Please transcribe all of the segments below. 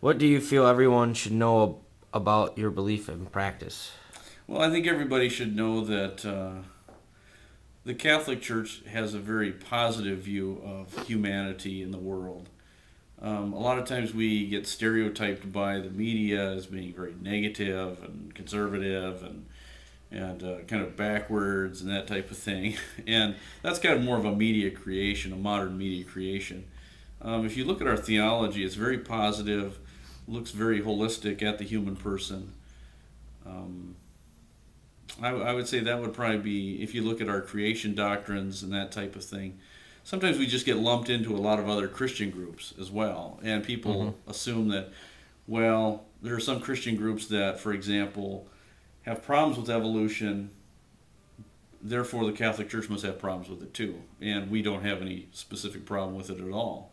What do you feel everyone should know about your belief and practice? Well, I think everybody should know that the Catholic Church has a very positive view of humanity in the world. A lot of times we get stereotyped by the media as being very negative and conservative and kind of backwards and that type of thing. And that's kind of more of a media creation, a modern media creation. If you look at our theology, it's very positive, looks very holistic at the human person. Um, I would say that would probably be, if you look at our creation doctrines and that type of thing. Sometimes we just get lumped into a lot of other Christian groups as well. And Mm-hmm. people assume that, well, there are some Christian groups that, for example, have problems with evolution, therefore the Catholic Church must have problems with it too. And we don't have any specific problem with it at all.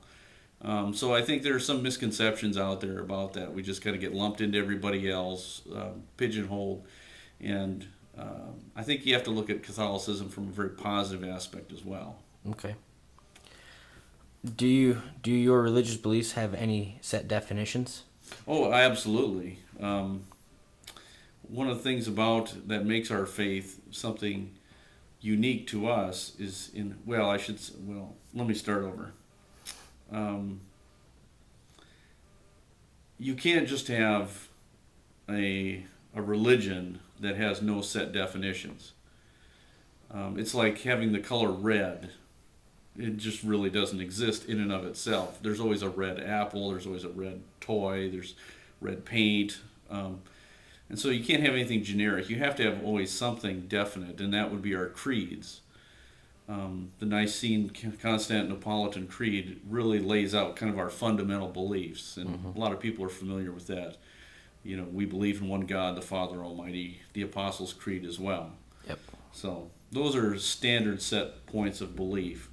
So I think there are some misconceptions out there about that. We just kind of get lumped into everybody else, pigeonholed, and I think you have to look at Catholicism from a very positive aspect as well. Okay. Do your religious beliefs have any set definitions? Oh, absolutely. One of the things about that makes our faith something unique to us is in well, I should well, let me start over. Um, you can't just have a religion that has no set definitions. It's like having the color red. It just really doesn't exist in and of itself. There's always a red apple. There's always a red toy. There's red paint. And so you can't have anything generic. You have to have always something definite, and that would be our creeds. The Nicene Constantinopolitan Creed really lays out kind of our fundamental beliefs, and Mm-hmm. a lot of people are familiar with that. You know, we believe in one God, the Father Almighty, the Apostles' Creed as well. Yep. So those are standard set points of belief.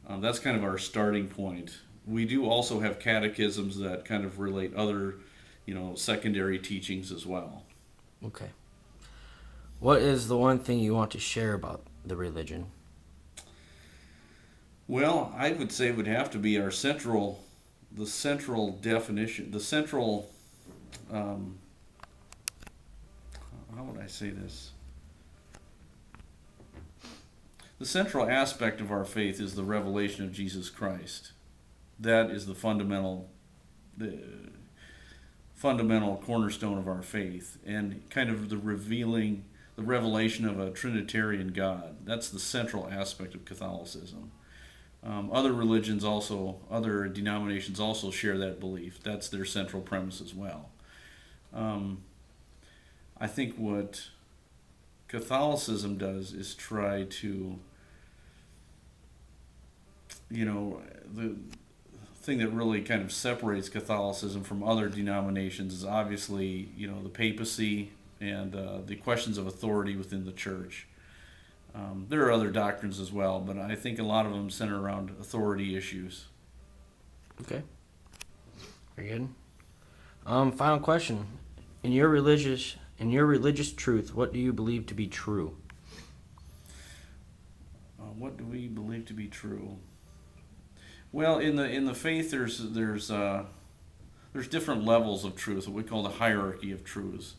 That's kind of our starting point. We do also have catechisms that kind of relate other, secondary teachings as well. Okay. What is the one thing you want to share about the religion? Well, I would say it would have to be the central definition, the central, um, how would I say this? The central aspect of our faith is the revelation of Jesus Christ. That is the fundamental cornerstone of our faith, and kind of the revelation of a Trinitarian God. That's the central aspect of Catholicism. Other denominations also share that belief. That's their central premise as well. Um, I think what Catholicism does is try to, the thing that really kind of separates Catholicism from other denominations is obviously, the papacy and the questions of authority within the church. There are other doctrines as well, but I think a lot of them center around authority issues. Okay. Very good. Final question. In your religious truth, what do you believe to be true? What do we believe to be true? Well, in the faith, there's different levels of truth, what we call the hierarchy of truths.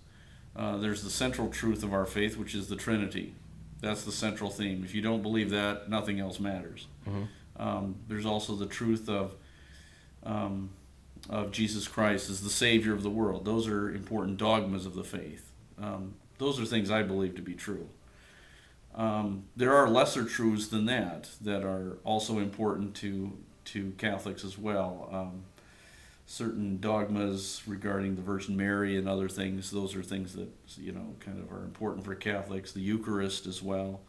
There's the central truth of our faith, which is the Trinity. That's the central theme. If you don't believe that, nothing else matters. Mm-hmm. There's also the truth um, of Jesus Christ as the Savior of the world. Those are important dogmas of the faith. Those are things I believe to be true. There are lesser truths than that are also important to Catholics as well. Certain dogmas regarding the Virgin Mary and other things, those are things that kind of are important for Catholics. The Eucharist as well.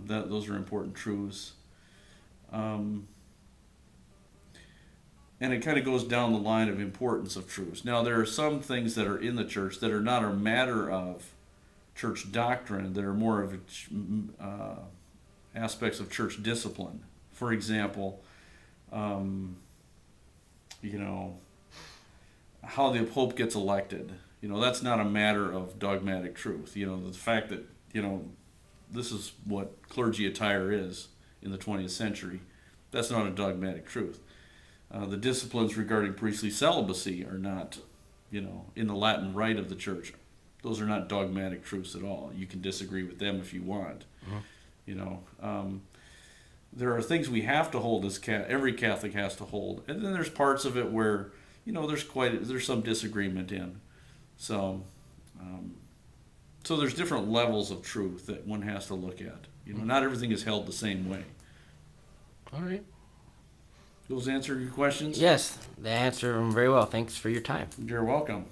Those are important truths. Um, and it kind of goes down the line of importance of truths. Now, there are some things that are in the church that are not a matter of church doctrine, that are more of aspects of church discipline. For example, um, you know, how the Pope gets elected. That's not a matter of dogmatic truth. The fact that, this is what clergy attire is in the 20th century, that's not a dogmatic truth. The disciplines regarding priestly celibacy are not, in the Latin rite of the church. Those are not dogmatic truths at all. You can disagree with them if you want. Mhm. You know, there are things we have to hold as every Catholic has to hold, and then there's parts of it where there's some disagreement in. So, so there's different levels of truth that one has to look at. Not everything is held the same way. All right. Those answer your questions? Yes, they answer them very well. Thanks for your time. You're welcome.